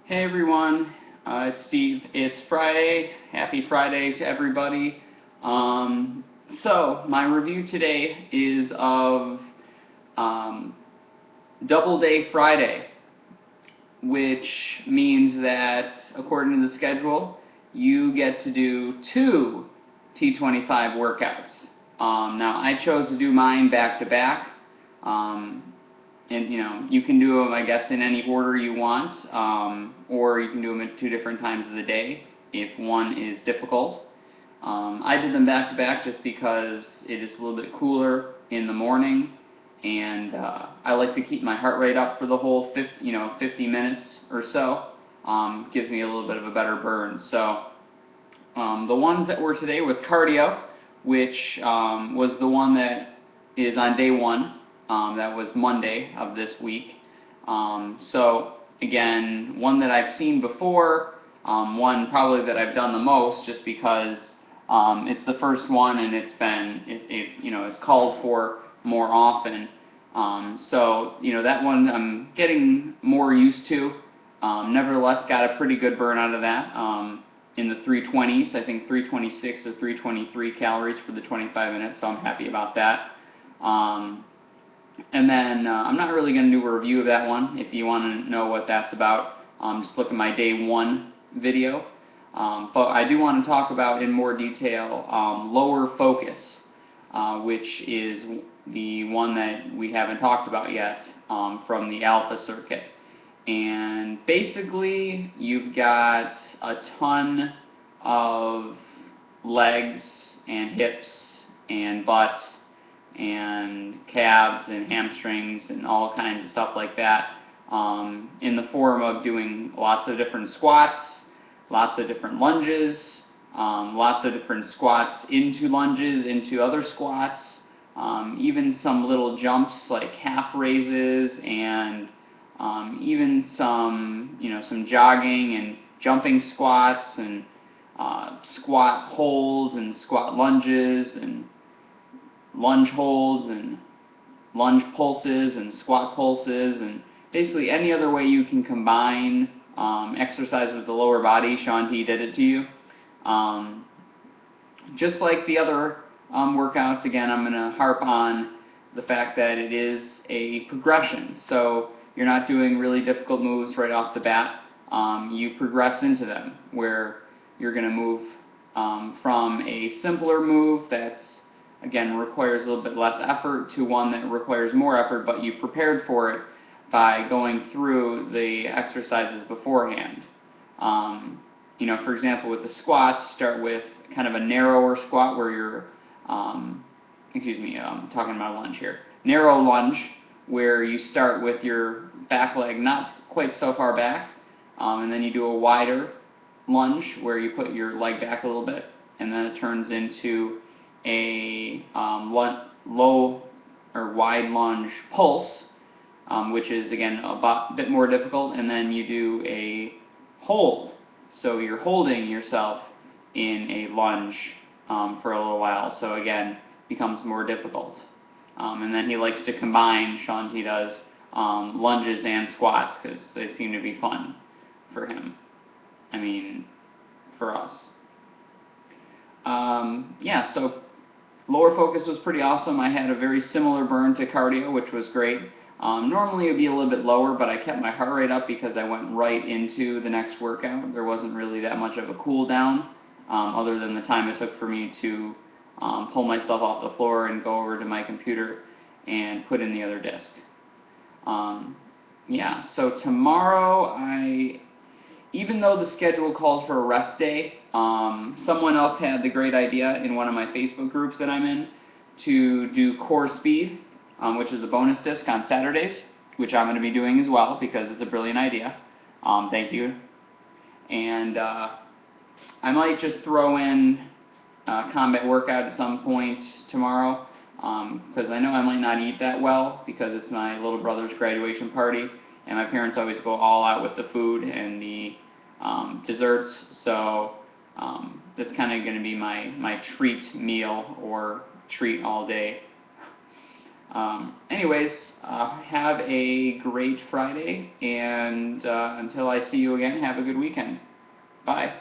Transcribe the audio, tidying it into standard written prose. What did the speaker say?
Hey everyone, it's Steve. It's Friday. Happy Friday to everybody. So my review today is of um, Double Day Friday, which means that according to the schedule, you get to do two T25 workouts. Now I chose to do mine back to back. And you can do them, I guess, in any order you want, or you can do them at two different times of the day if one is difficult. I did them back to back just because it is a little bit cooler in the morning, and I like to keep my heart rate up for the whole 50 minutes or so. Gives me a little bit of a better burn. So the ones that were today was cardio, which was the one that is on day one. That was Monday of this week. So again, one that I've seen before, one probably that I've done the most, just because it's the first one and it's called for more often. So that one I'm getting more used to. Nevertheless, got a pretty good burn out of that. In the 320s, I think 326 or 323 calories for the 25 minutes, so I'm happy about that. And then I'm not really going to do a review of that one. If you want to know what that's about, just look at my day one video. But I do want to talk about in more detail lower focus, which is the one that we haven't talked about yet from the alpha circuit. And basically you've got a ton of legs and hips and butt and calves and hamstrings and all kinds of stuff like that, in the form of doing lots of different squats, lots of different lunges, lots of different squats into lunges, into other squats, even some little jumps like half raises, and even some jogging and jumping squats, and squat holds and squat lunges and lunge holds and lunge pulses and squat pulses, and basically any other way you can combine exercise with the lower body. Shaun T did it to you. Just like the other workouts, again, I'm going to harp on the fact that it is a progression. So you're not doing really difficult moves right off the bat. You progress into them, where you're going to move from a simpler move that's, again, requires a little bit less effort, to one that requires more effort, but you prepared for it by going through the exercises beforehand. For example, with the squats, start with kind of a narrower squat where you're, I'm talking about a lunge here. Narrow lunge, where you start with your back leg not quite so far back, and then you do a wider lunge where you put your leg back a little bit, and then it turns into a low or wide lunge pulse, which is again a bit more difficult, and then you do a hold. So you're holding yourself in a lunge for a little while, so again becomes more difficult. And then he likes to combine, Shaun T does, lunges and squats, because they seem to be fun for him. I mean, for us. So lower focus was pretty awesome. I had a very similar burn to cardio, which was great. Normally it would be a little bit lower, but I kept my heart rate up because I went right into the next workout. There wasn't really that much of a cool down, other than the time it took for me to pull myself off the floor and go over to my computer and put in the other disc. So tomorrow, even though the schedule calls for a rest day, someone else had the great idea in one of my Facebook groups that I'm in to do core speed, which is a bonus disc on Saturdays, which I'm going to be doing as well because it's a brilliant idea. Thank you. And I might just throw in a combat workout at some point tomorrow, because I know I might not eat that well because it's my little brother's graduation party, and my parents always go all out with the food and the desserts, so that's kind of going to be my treat meal, or treat all day. Anyways, have a great Friday, and until I see you again, have a good weekend. Bye.